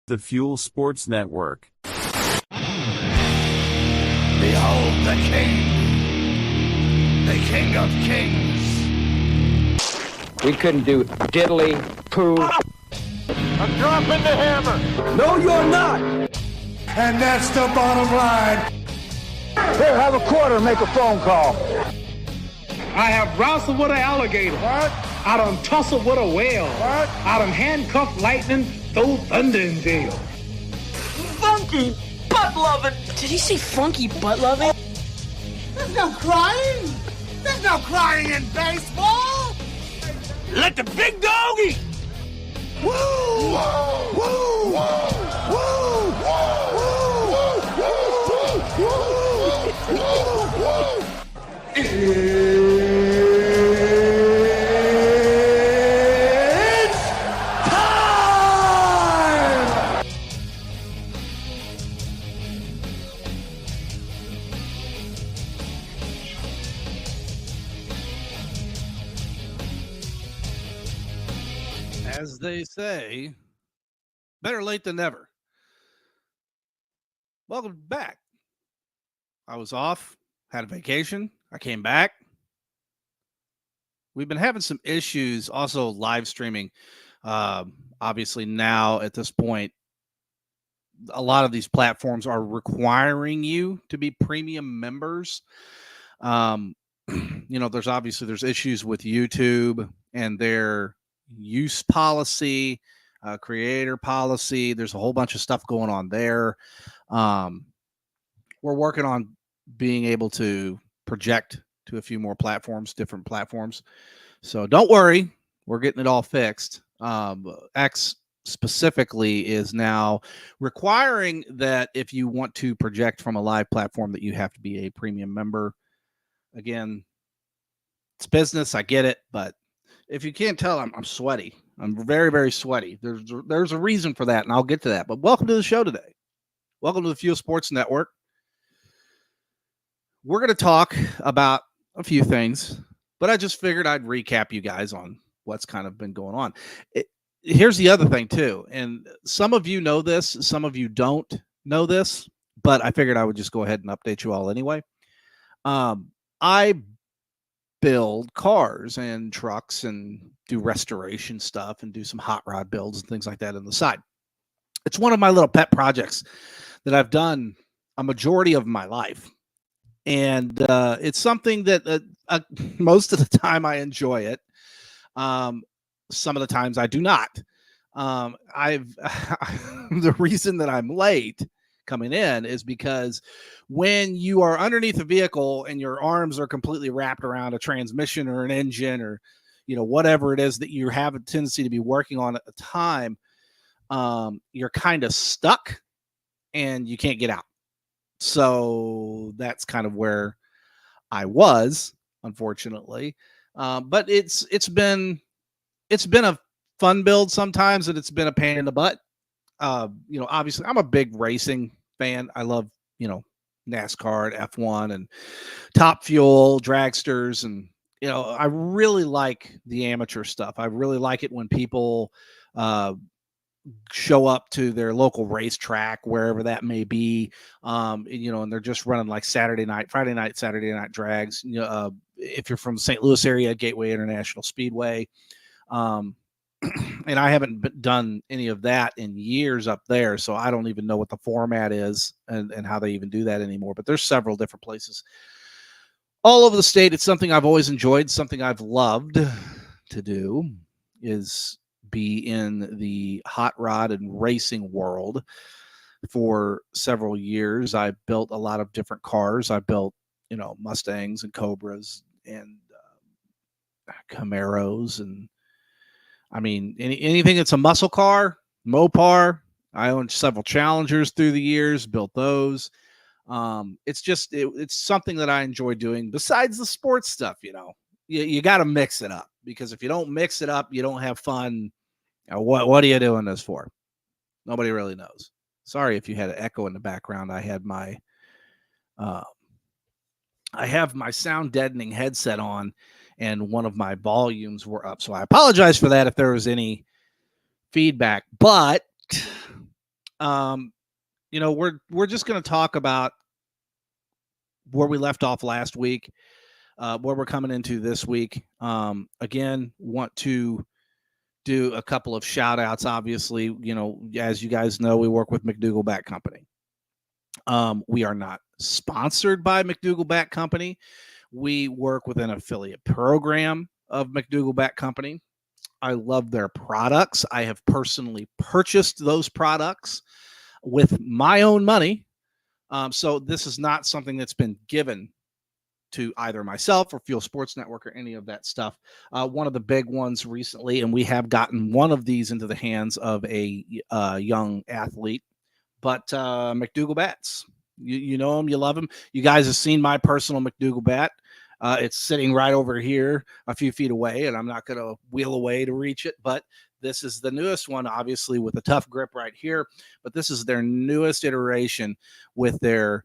The Fuel Sports Network. Behold the King of Kings. We couldn't do diddly poo. I'm dropping the hammer. No, you're not. And that's the bottom line. Here, have a quarter, make a phone call. I have wrestled with an alligator. What? I done tussled with a whale. What? I done handcuffed lightning, throw thunder in jail. Funky butt loving. Did he say funky butt loving? There's no crying. There's no crying in baseball. Let the big dog eat. Woo! Whoa! Woo! Whoa! Woo! Woo! Woo! Woo! Woo! It's time! As they say, better late than never. Welcome back. I was off, had a vacation. I came back. We've been having some issues also live streaming. Obviously now at this point, a lot of these platforms are requiring you to be premium members. There's issues with YouTube and their use policy, creator policy. There's a whole bunch of stuff going on there. We're working on being able to project to a few more platforms, different platforms. So don't worry, we're getting it all fixed. X specifically is now requiring that if you want to project from a live platform that you have to be a premium member. Again, it's business. I get it. But if you can't tell, I'm sweaty. I'm very, very sweaty. There's a reason for that, and I'll get to that. But welcome to the show today. Welcome to the Fuel Sports Network. We're going to talk about a few things, but I just figured I'd recap you guys on what's kind of been going on. Here's the other thing, too. And some of you know this. Some of you don't know this, but I figured I would just go ahead and update you all anyway. I build cars and trucks and do restoration stuff and do some hot rod builds and things like that on the side. It's one of my little pet projects that I've done a majority of my life. And it's something that most of the time I enjoy it. Some of the times I do not. The reason that I'm late coming in is because when you are underneath a vehicle and your arms are completely wrapped around a transmission or an engine or, whatever it is that you have a tendency to be working on at the time, you're kind of stuck and you can't get out. So that's kind of where I was, unfortunately. But it's been a fun build sometimes, and it's been a pain in the butt. Obviously I'm a big racing fan. I love, NASCAR and F1 and Top Fuel, dragsters. And, I really like the amateur stuff. I really like it when people show up to their local racetrack, wherever that may be. And they're just running like Friday night, Saturday night drags. If you're from the St. Louis area, Gateway International Speedway. And I haven't done any of that in years up there, so I don't even know what the format is and how they even do that anymore. But there's several different places all over the state. It's something I've always enjoyed, something I've loved to do is be in the hot rod and racing world for several years. I built a lot of different cars. I built, Mustangs and Cobras and Camaros and anything that's a muscle car, Mopar. I owned several Challengers through the years, built those. It's something that I enjoy doing besides the sports stuff. You got to mix it up, because if you don't mix it up, you don't have fun. What are you doing this for? Nobody really knows. Sorry if you had an echo in the background. I had my sound deadening headset on, and one of my volumes were up. So I apologize for that if there was any feedback, but We're just going to talk about where we left off last week, where we're coming into this week. Again, want to do a couple of shout outs. Obviously, as you guys know, we work with McDougall Bat Company. We are not sponsored by McDougall Bat Company. We work with an affiliate program of McDougall Bat Company. I love their products. I have personally purchased those products with my own money. So this is not something that's been given to either myself or Fuel Sports Network or any of that stuff. One of the big ones recently, and we have gotten one of these into the hands of a young athlete, but McDougall Bats. You know him, you love him. You guys have seen my personal McDougall bat. It's sitting right over here a few feet away, and I'm not going to wheel away to reach it, but this is the newest one, obviously, with a tough grip right here. But this is their newest iteration with their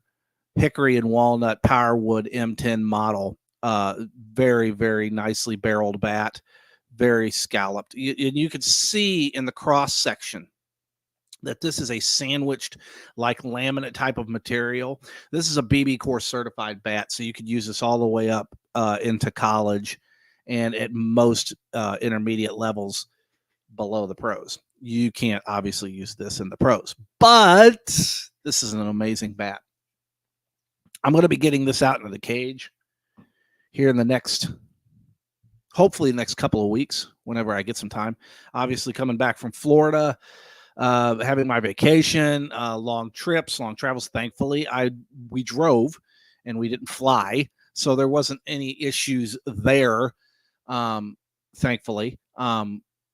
hickory and walnut Powerwood M10 model. Very, very nicely barreled bat, very scalloped. And you can see in the cross section that this is a sandwiched like laminate type of material. This is a BB Corps certified bat, so you could use this all the way up into college and at most intermediate levels below the pros. You can't obviously use this in the pros, but this is an amazing bat. I'm going to be getting this out into the cage here in hopefully the next couple of weeks, whenever I get some time. Obviously coming back from Florida, having my vacation, long trips, long travels. Thankfully, we drove and we didn't fly, so there wasn't any issues there. Thankfully,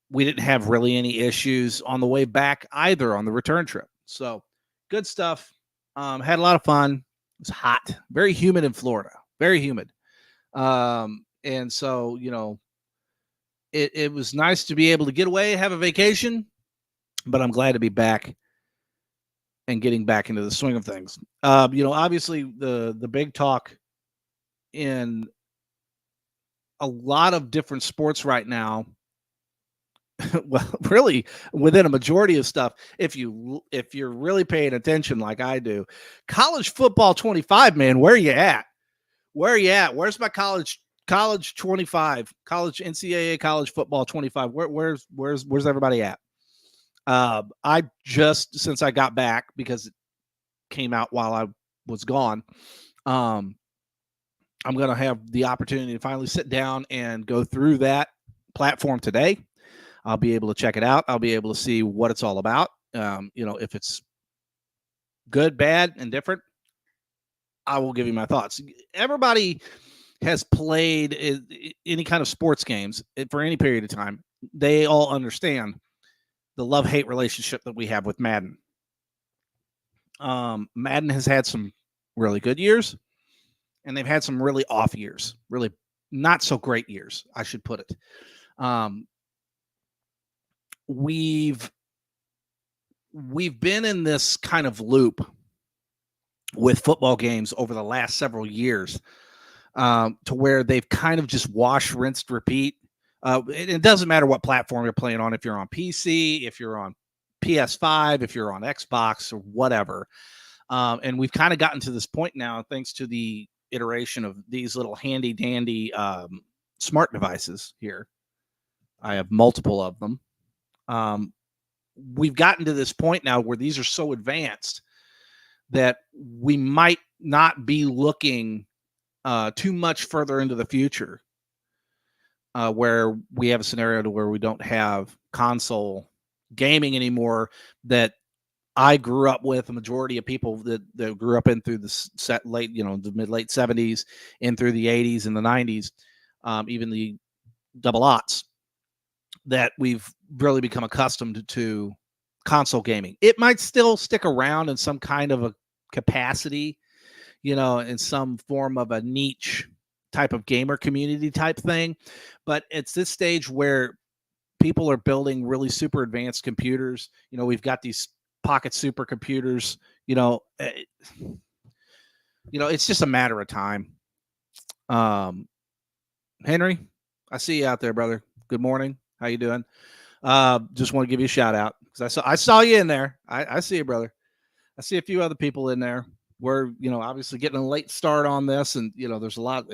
we didn't have really any issues on the way back either on the return trip. So good stuff. Had a lot of fun. It was hot, very humid in Florida, very humid. And so, it was nice to be able to get away, have a vacation, but I'm glad to be back and getting back into the swing of things. Obviously the big talk in a lot of different sports right now, well, really within a majority of stuff, if you're really paying attention like I do, college football 25, man, where are you at? Where's my college 25, college NCAA college football 25? Where's everybody at? I just, since I got back, because it came out while I was gone, I'm going to have the opportunity to finally sit down and go through that platform today. I'll be able to check it out. I'll be able to see what it's all about. If it's good, bad, and different, I will give you my thoughts. Everybody has played any kind of sports games for any period of time. They all understand the love-hate relationship that we have with Madden. Madden has had some really good years, and they've had some really off years, really not so great years, I should put it. We've been in this kind of loop with football games over the last several years, to where they've kind of just wash, rinsed, repeat. It doesn't matter what platform you're playing on, if you're on PC, if you're on PS5, if you're on Xbox or whatever. And we've kind of gotten to this point now, thanks to the iteration of these little handy dandy smart devices here. I have multiple of them. We've gotten to this point now where these are so advanced that we might not be looking too much further into the future, where we have a scenario to where we don't have console gaming anymore that I grew up with. A majority of people that grew up in through the mid-late 70s and through the 80s and the 90s, even the double aughts, that we've really become accustomed to console gaming. It might still stick around in some kind of a capacity, in some form of a niche type of gamer community type thing. But it's this stage where people are building really super advanced computers. We've got these pocket supercomputers, it's just a matter of time. Henry, I see you out there, brother. Good morning. How you doing? Just want to give you a shout out. because I saw you in there. I see you, brother. I see a few other people in there. We're, obviously getting a late start on this, and there's a lot.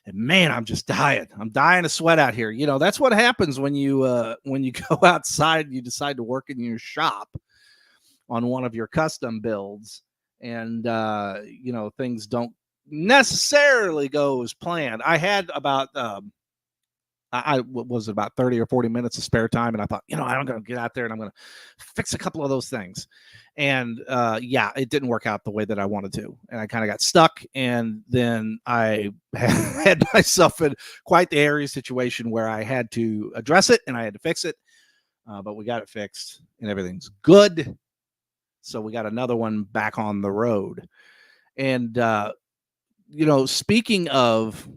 And man, I'm just dying. I'm dying of sweat out here. That's what happens when you go outside and you decide to work in your shop on one of your custom builds, and things don't necessarily go as planned. I had about what was it, about 30 or 40 minutes of spare time, and I thought, I'm going to get out there and I'm going to fix a couple of those things. And it didn't work out the way that I wanted to, and I kind of got stuck. And then I had myself in quite the hairy situation where I had to address it and I had to fix it. But we got it fixed and everything's good. So we got another one back on the road. And speaking of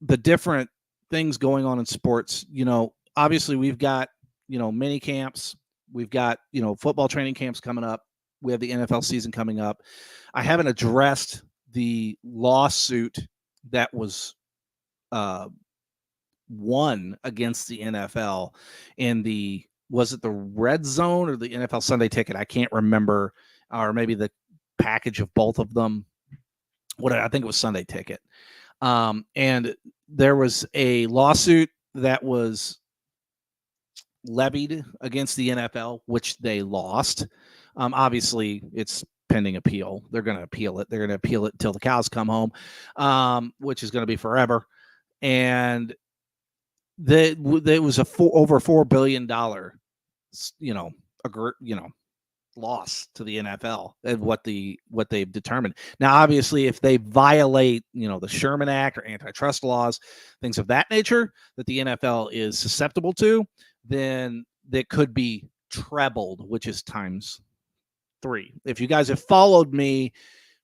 the different things going on in sports, obviously we've got mini camps. We've got, football training camps coming up. We have the NFL season coming up. I haven't addressed the lawsuit that was won against the NFL in was it the Red Zone or the NFL Sunday Ticket? I can't remember, or maybe the package of both of them. I think it was Sunday Ticket. And there was a lawsuit that was levied against the NFL, which they lost. Obviously, it's pending appeal. They're going to appeal it. They're going to appeal it until the cows come home, which is going to be forever. And there was over $4 billion, loss to the NFL and what they've determined. Now, obviously, if they violate, the Sherman Act or antitrust laws, things of that nature that the NFL is susceptible to, then that could be trebled, which is times 3. If you guys have followed me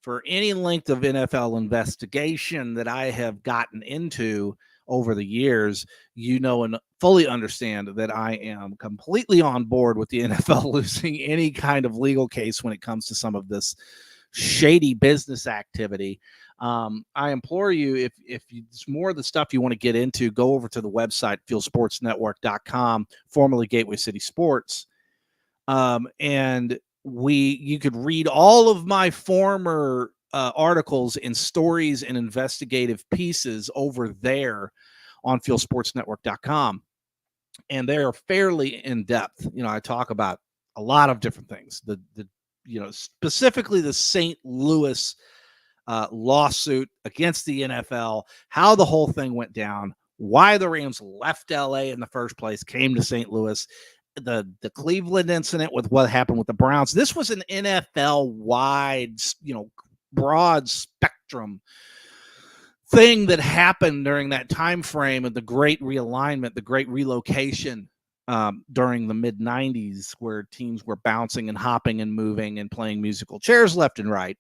for any length of NFL investigation that I have gotten into over the years, and fully understand that I am completely on board with the NFL losing any kind of legal case when it comes to some of this shady business activity. I implore you, if it's more of the stuff you want to get into, go over to the website, fuelsportsnetwork.com, formerly Gateway City Sports. And you could read all of my former articles and stories and investigative pieces over there on fuelsportsnetwork.com. And they are fairly in depth. I talk about a lot of different things, specifically the St. Louis lawsuit against the NFL, how the whole thing went down, why the Rams left LA in the first place, came to St. Louis, the Cleveland incident with what happened with the Browns. This was an NFL wide, broad spectrum thing that happened during that time frame of the great realignment, the great relocation during the mid 90s, where teams were bouncing and hopping and moving and playing musical chairs left and right.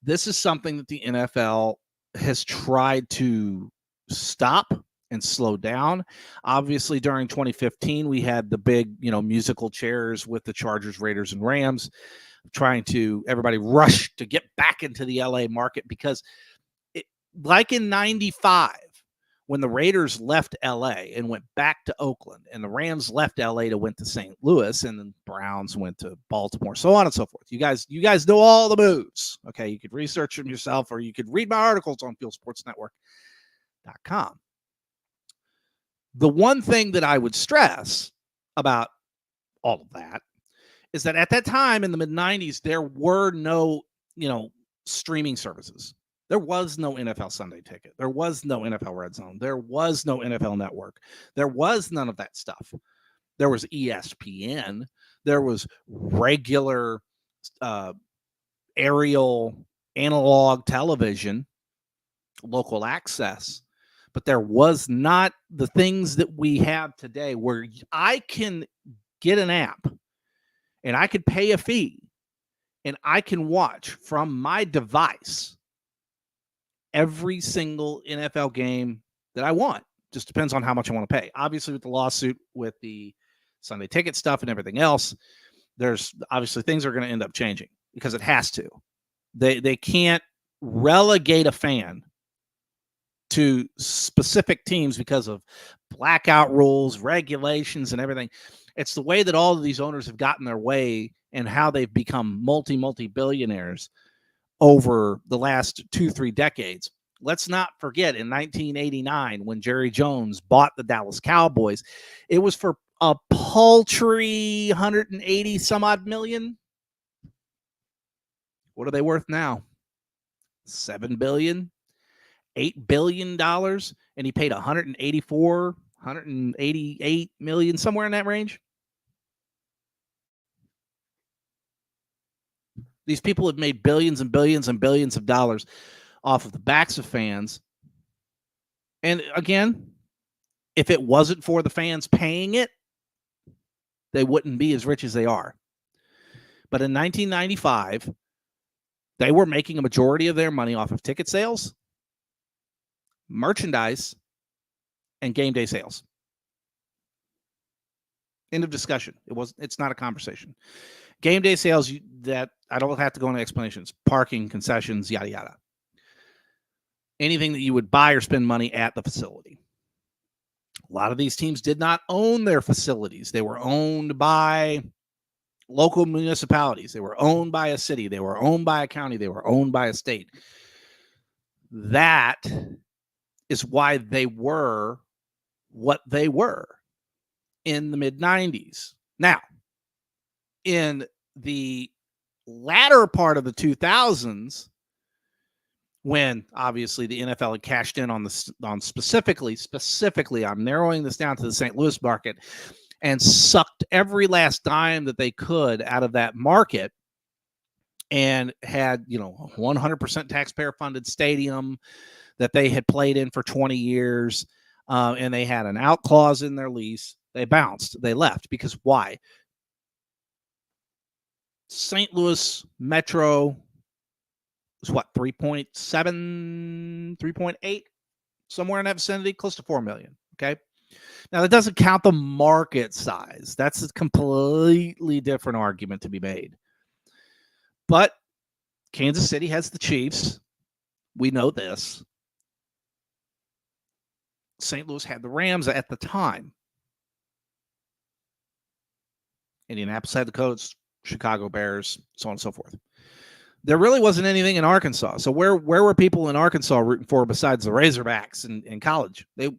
This is something that the NFL has tried to stop and slow down. Obviously, during 2015, we had the big, musical chairs with the Chargers, Raiders, and Rams, everybody rushed to get back into the LA market because like in 95, when the Raiders left LA and went back to Oakland, and the Rams left LA to went to St. Louis, and then Browns went to Baltimore, so on and so forth. You guys know all the moves. Okay, you could research them yourself, or you could read my articles on fuelsportsnetwork.com. The one thing that I would stress about all of that is that at that time in the mid 90s, there were no, streaming services. There was no NFL Sunday Ticket. There was no NFL Red Zone. There was no NFL Network. There was none of that stuff. There was ESPN. There was regular aerial analog television, local access. But there was not the things that we have today, where I can get an app and I could pay a fee and I can watch from my device every single NFL game that I want. Just depends on how much I want to pay. Obviously, with the lawsuit, with the Sunday Ticket stuff and everything else, there's obviously things are going to end up changing because it has to. They can't relegate a fan to specific teams because of blackout rules, regulations, and everything. It's the way that all of these owners have gotten their way and how they've become multi-billionaires over the last 2-3 decades. Let's not forget in 1989, when Jerry Jones bought the Dallas Cowboys, it was for a paltry 180 some odd million. What are they worth now? $7 billion, $8 billion, and he paid 188 million, somewhere in that range. These people have made billions and billions and billions of dollars off of the backs of fans. And again, if it wasn't for the fans paying it, they wouldn't be as rich as they are. But in 1995, they were making a majority of their money off of ticket sales, merchandise, and game day sales. End of discussion. It's not a conversation. Game day sales, that I don't have to go into explanations. Parking, concessions, yada, yada. Anything that you would buy or spend money at the facility. A lot of these teams did not own their facilities. They were owned by local municipalities. They were owned by a city. They were owned by a county. They were owned by a state. That is why they were what they were in the mid-90s. Now, in the latter part of the 2000s, when obviously the NFL had cashed in on specifically, I'm narrowing this down to the St. Louis market, and sucked every last dime that they could out of that market, and had, 100% taxpayer funded stadium that they had played in for 20 years. And they had an out clause in their lease. They bounced, they left, because why? St. Louis Metro was what, 3.7, 3.8, somewhere in that vicinity, close to 4 million. Okay. Now that doesn't count the market size. That's a completely different argument to be made. But Kansas City has the Chiefs. We know this. St. Louis had the Rams at the time. Indianapolis had the Colts, Chicago Bears, so on and so forth. There really wasn't anything in Arkansas. So where were people in Arkansas rooting for besides the Razorbacks in college? They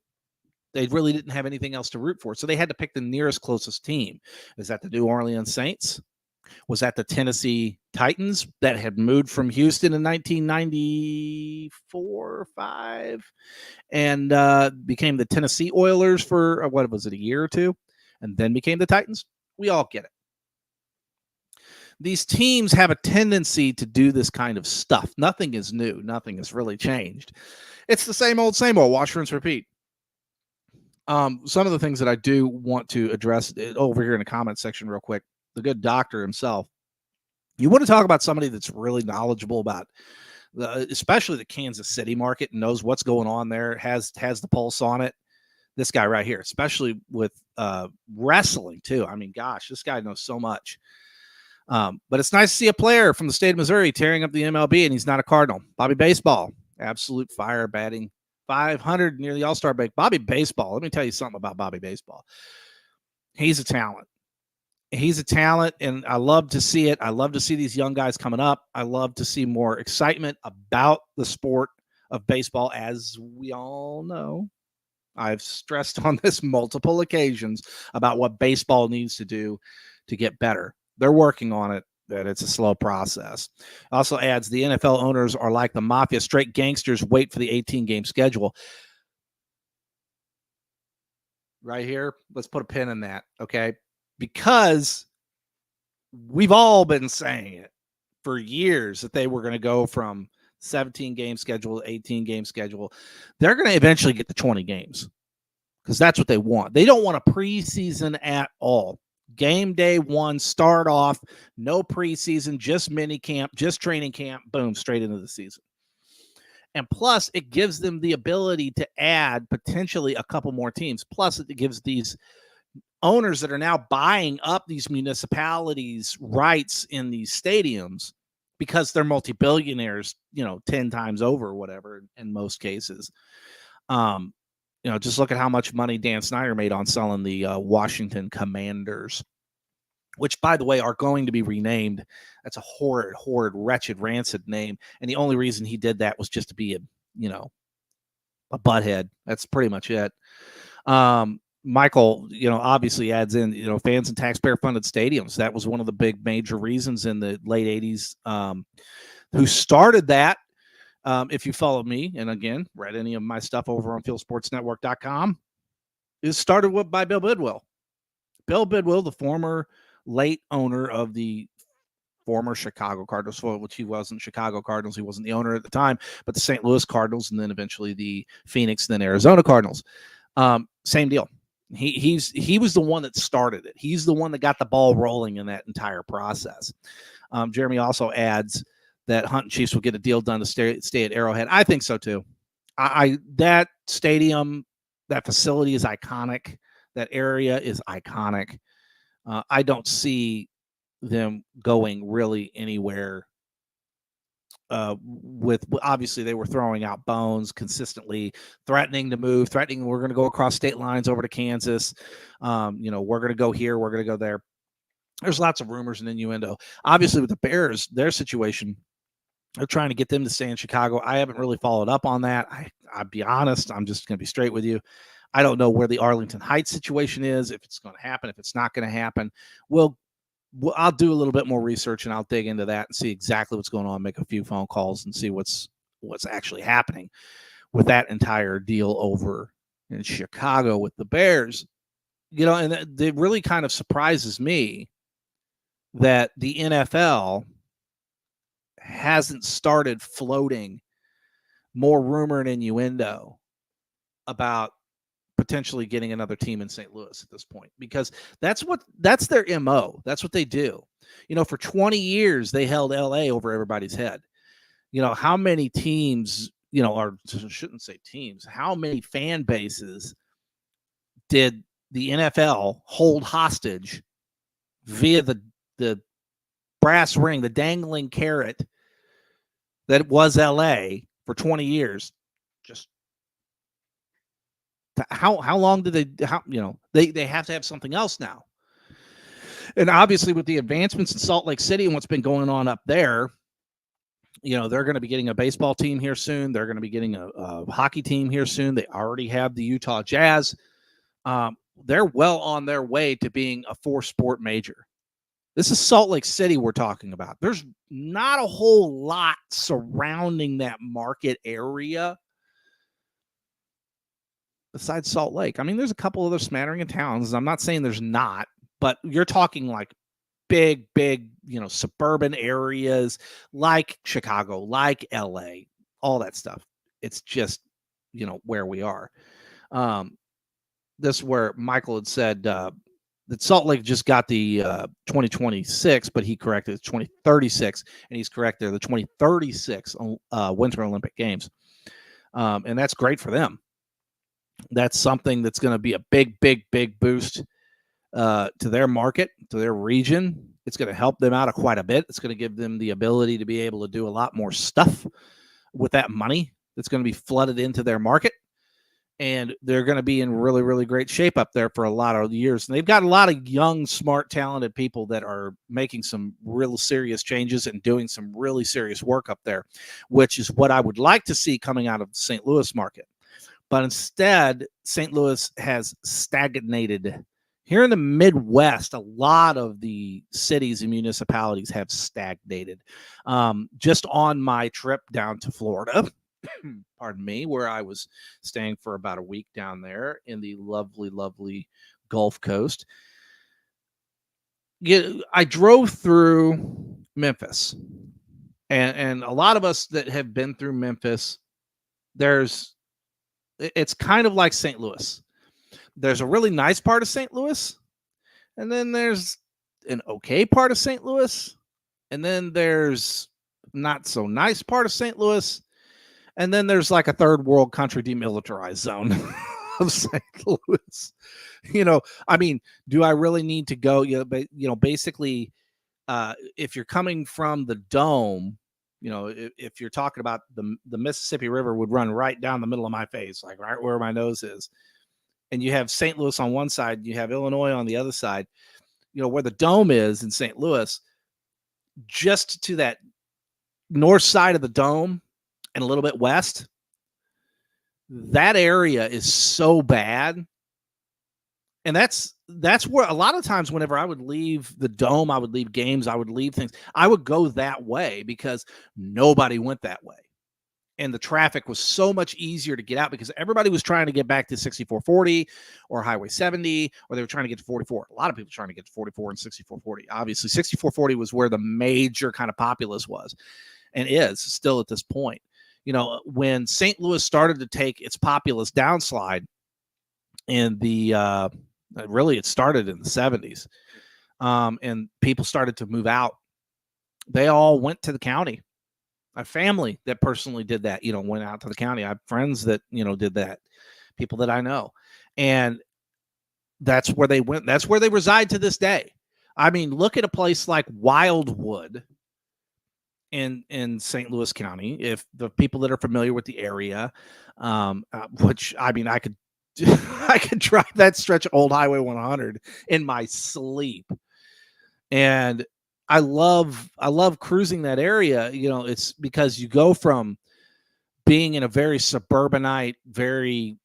really didn't have anything else to root for. So they had to pick the nearest closest team. Is that the New Orleans Saints? Was that the Tennessee Titans that had moved from Houston in 1994 or 5 and became the Tennessee Oilers for, what was it, a year or two, and then became the Titans? We all get it. These teams have a tendency to do this kind of stuff. Nothing is new. Nothing has really changed. It's the same old, wash, rinse, repeat. Some of the things that I do want to address over here in the comment section real quick. The good doctor himself. You want to talk about somebody that's really knowledgeable about especially the Kansas City market, and knows what's going on there, has the pulse on it. This guy right here, especially with wrestling too. I mean, gosh, this guy knows so much. But it's nice to see a player from the state of Missouri tearing up the MLB, and he's not a Cardinal. Bobby Baseball, absolute fire, batting .500 near the All-Star break. Bobby Baseball, let me tell you something about Bobby Baseball. He's a talent. He's a talent, and I love to see it. I love to see these young guys coming up. I love to see more excitement about the sport of baseball. As we all know, I've stressed on this multiple occasions about what baseball needs to do to get better. They're working on it, but it's a slow process. Also adds, the NFL owners are like the mafia, straight gangsters, wait for the 18-game schedule. Right here, let's put a pin in that, okay? Because we've all been saying it for years that they were going to go from 17-game schedule to 18-game schedule. They're going to eventually get to 20 games because that's what they want. They don't want a preseason at all. Game day one, start off, no preseason, just mini camp, just training camp, boom, straight into the season. And plus, it gives them the ability to add potentially a couple more teams. Plus, it gives these owners that are now buying up these municipalities' rights in these stadiums, because they're multi-billionaires, 10 times over or whatever in most cases. just look at how much money Dan Snyder made on selling the Washington Commanders, which, by the way, are going to be renamed. That's a horrid, wretched, rancid name. And the only reason he did that was just to be a butthead. That's pretty much it. Michael, obviously adds in, fans and taxpayer funded stadiums. That was one of the big major reasons in the late 80s, who started that. If you follow me, and again, read any of my stuff over on fieldsportsnetwork.com, is started by Bill Bidwill. Bill Bidwill, the former late owner of the former Chicago Cardinals, which he wasn't Chicago Cardinals. He wasn't the owner at the time, but the St. Louis Cardinals, and then eventually the Phoenix, and then Arizona Cardinals. Same deal. He was the one that started it. He's the one that got the ball rolling in that entire process. Jeremy also adds that Hunt and Chiefs will get a deal done to stay at Arrowhead. I think so too. That stadium, that facility is iconic. That area is iconic. I don't see them going really anywhere. With obviously they were throwing out bones consistently, threatening to move, threatening we're going to go across state lines over to Kansas. We're going to go here, we're going to go there. There's lots of rumors and innuendo. Obviously, with the Bears, their situation, they're trying to get them to stay in Chicago. I haven't really followed up on that. I'll be honest. I'm just going to be straight with you. I don't know where the Arlington Heights situation is, if it's going to happen, if it's not going to happen. I'll do a little bit more research, and I'll dig into that and see exactly what's going on, make a few phone calls and see what's actually happening with that entire deal over in Chicago with the Bears. And it really kind of surprises me that the NFL hasn't started floating more rumor and innuendo about potentially getting another team in St. Louis at this point, because that's their MO. That's what they do. For 20 years, they held LA over everybody's head. How many teams, or shouldn't say teams, how many fan bases did the NFL hold hostage via the brass ring, the dangling carrot that was LA for 20 years? Just how long did they have to have something else now? And obviously with the advancements in Salt Lake City and what's been going on up there, they're going to be getting a baseball team here soon. They're going to be getting a hockey team here soon. They already have the Utah Jazz. They're well on their way to being a 4-sport major. This is Salt Lake City we're talking about. There's not a whole lot surrounding that market area besides Salt Lake. I mean, there's a couple other smattering of towns. I'm not saying there's not, but you're talking like big, suburban areas like Chicago, like LA, all that stuff. It's just, where we are. This is where Michael had said that Salt Lake just got the 2026, but he corrected it, 2036, and he's correct there, the 2036 Winter Olympic Games. And that's great for them. That's something that's going to be a big, big, big boost to their market, to their region. It's going to help them out quite a bit. It's going to give them the ability to be able to do a lot more stuff with that money that's going to be flooded into their market. And they're going to be in really, really great shape up there for a lot of years. And they've got a lot of young, smart, talented people that are making some real serious changes and doing some really serious work up there, which is what I would like to see coming out of the St. Louis market. But instead, St. Louis has stagnated. Here in the Midwest, a lot of the cities and municipalities have stagnated. Just on my trip down to Florida, pardon me, where I was staying for about a week down there in the lovely, lovely Gulf Coast. I drove through Memphis, and a lot of us that have been through Memphis, it's kind of like St. Louis. There's a really nice part of St. Louis, and then there's an okay part of St. Louis, and then there's not so nice part of St. Louis, and then there's like a third world country demilitarized zone of St. Louis. I mean, do I really need to go? Basically, if you're coming from the Dome, if you're talking about the Mississippi River would run right down the middle of my face, like right where my nose is. And you have St. Louis on one side, you have Illinois on the other side, where the Dome is in St. Louis, just to that north side of the Dome and a little bit west, that area is so bad. And that's where a lot of times whenever I would leave the Dome, I would leave games, I would leave things, I would go that way because nobody went that way. And the traffic was so much easier to get out because everybody was trying to get back to 6440 or Highway 70, or they were trying to get to 44. A lot of people trying to get to 44 and 6440. Obviously, 6440 was where the major kind of populace was and is still at this point. When St. Louis started to take its populace downslide in the really it started in the 70s, and people started to move out, they all went to the county. A family that personally did that, went out to the county. I have friends that, did that, people that I know. And that's where they went. That's where they reside to this day. I mean, look at a place like Wildwood in St. Louis County. If the people that are familiar with the area, which I mean, I could drive that stretch of Old Highway 100 in my sleep. And I love cruising that area. It's because you go from being in a very suburbanite, very,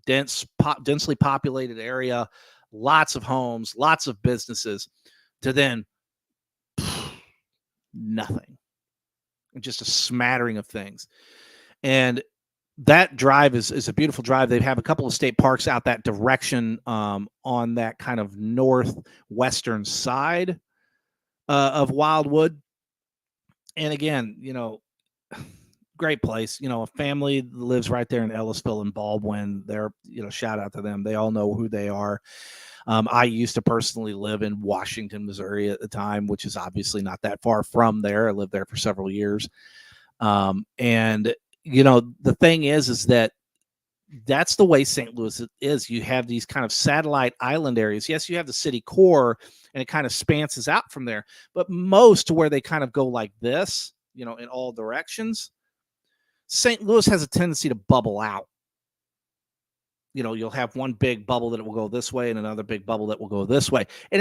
densely populated area, lots of homes, lots of businesses, to then nothing, just a smattering of things. And that drive is a beautiful drive. They have a couple of state parks out that direction, on that kind of northwestern side of Wildwood. And again, great place. A family lives right there in Ellisville and Baldwin. They're, shout out to them. They all know who they are. I used to personally live in Washington, Missouri at the time, which is obviously not that far from there. I lived there for several years. And the thing is that that's the way St. Louis is. You have these kind of satellite island areas. Yes, you have the city core, and it kind of spanses out from there. But most where they kind of go like this, in all directions, St. Louis has a tendency to bubble out. You'll have one big bubble that will go this way and another big bubble that will go this way. And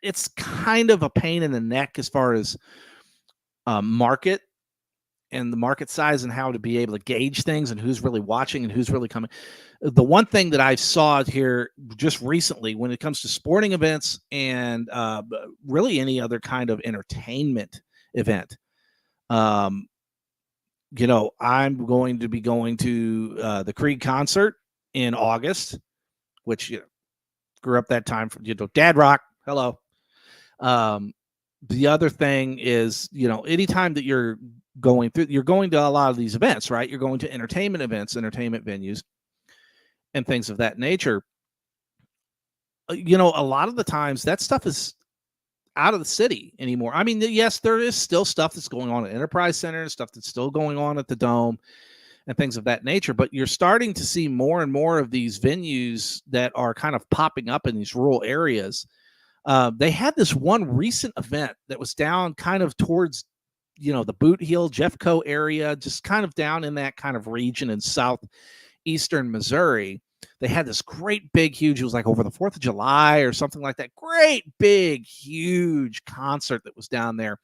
it's kind of a pain in the neck as far as market and the market size and how to be able to gauge things and who's really watching and who's really coming. The one thing that I saw here just recently when it comes to sporting events and really any other kind of entertainment event, I'm going to be going to the Creed concert in August, which grew up that time for Dad Rock. Hello. The other thing is, anytime that you're going to a lot of these events, right? You're going to entertainment events, entertainment venues, and things of that nature. A lot of the times that stuff is out of the city anymore. I mean, yes, there is still stuff that's going on at Enterprise Center, stuff that's still going on at the Dome and things of that nature, but you're starting to see more and more of these venues that are kind of popping up in these rural areas. They had this one recent event that was down kind of towards, the Boot Heel, Jeffco area, just kind of down in that kind of region in southeastern Missouri. They had this great big, huge, it was like over the 4th of July or something like that. Great big, huge concert that was down there.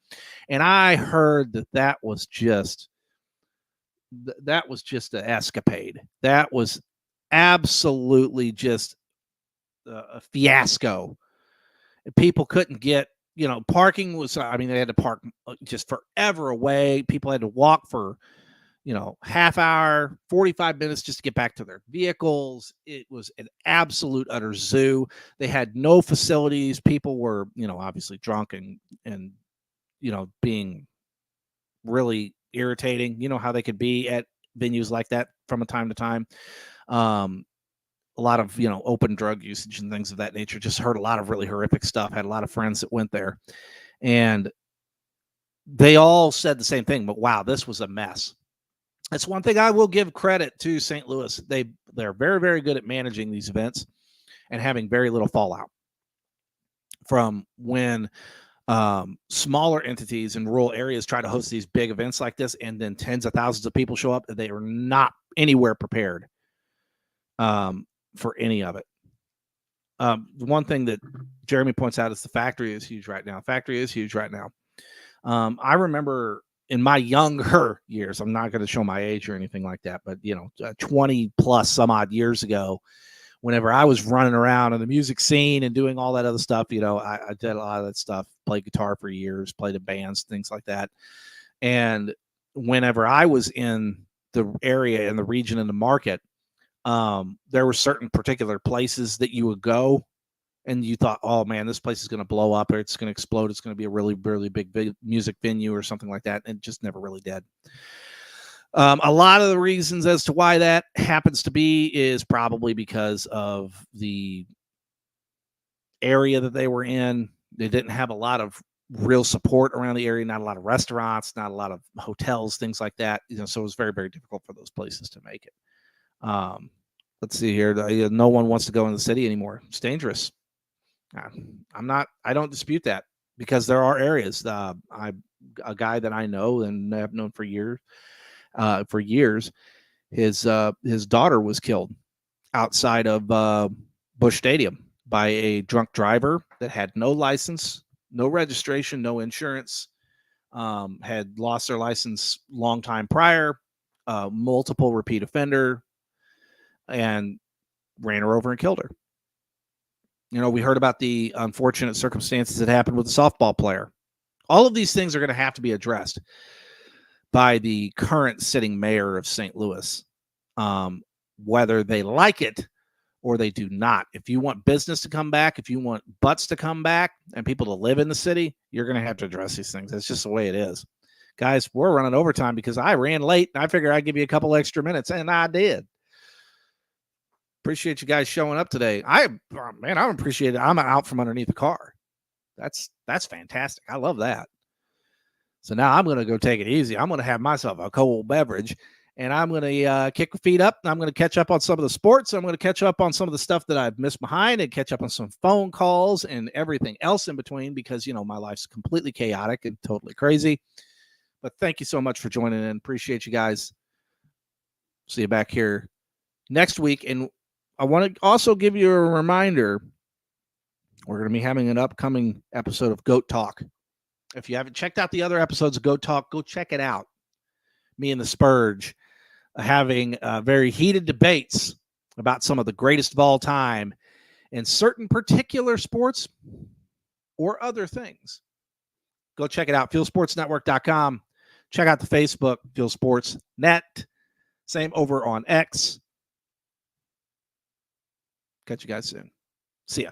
And I heard that was just an escapade. That was absolutely just a fiasco. People couldn't get, parking was, they had to park just forever away. People had to walk for, half hour, 45 minutes just to get back to their vehicles. It was an absolute utter zoo. They had no facilities. People were, obviously drunk and being really irritating. You know how they could be at venues like that from time to time. A lot of, open drug usage and things of that nature. Just heard a lot of really horrific stuff. Had a lot of friends that went there, and they all said the same thing, but wow, this was a mess. That's one thing I will give credit to St. Louis. They're very, very good at managing these events and having very little fallout from when Smaller entities in rural areas try to host these big events like this, and then tens of thousands of people show up. They are not anywhere prepared for any of it. The one thing that Jeremy points out is the factory is huge right now. I remember in my younger years, I'm not going to show my age or anything like that, but 20 plus some odd years ago, whenever I was running around in the music scene and doing all that other stuff, I did a lot of that stuff, played guitar for years, played in bands, things like that. And whenever I was in the area, in the region, in the market, there were certain particular places that you would go and you thought, oh man, this place is going to blow up or it's going to explode. It's going to be a really, really big music venue or something like that. And it just never really did. A lot of the reasons as to why that happens to be is probably because of the area that they were in. They didn't have a lot of real support around the area, not a lot of restaurants, not a lot of hotels, things like that. So it was very, very difficult for those places to make it. Let's see here. No one wants to go in the city anymore. It's dangerous. I don't dispute that because there are areas. A guy that I know and have known for years, his daughter was killed outside of Busch Stadium by a drunk driver that had no license, no registration, no insurance, had lost their license long time prior, multiple repeat offender, and ran her over and killed her. We heard about the unfortunate circumstances that happened with the softball player. All of these things are going to have to be addressed by the current sitting mayor of St. Louis, whether they like it or they do not. If you want business to come back, if you want butts to come back and people to live in the city, you're going to have to address these things. That's just the way it is. Guys, we're running overtime because I ran late and I figured I'd give you a couple extra minutes, and I did. Appreciate you guys showing up today. I appreciate it. I'm out from underneath the car. That's fantastic. I love that. So now I'm going to go take it easy. I'm going to have myself a cold beverage, and I'm going to kick my feet up. I'm going to catch up on some of the sports. I'm going to catch up on some of the stuff that I've missed behind and catch up on some phone calls and everything else in between because, my life's completely chaotic and totally crazy. But thank you so much for joining in. Appreciate you guys. See you back here next week. And I want to also give you a reminder. We're going to be having an upcoming episode of Goat Talk. If you haven't checked out the other episodes of Goat Talk, go check it out. Me and the Spurge having very heated debates about some of the greatest of all time in certain particular sports or other things. Go check it out. FuelSportsNetwork.com. Check out the Facebook, Fuel Sports Net. Same over on X. Catch you guys soon. See ya.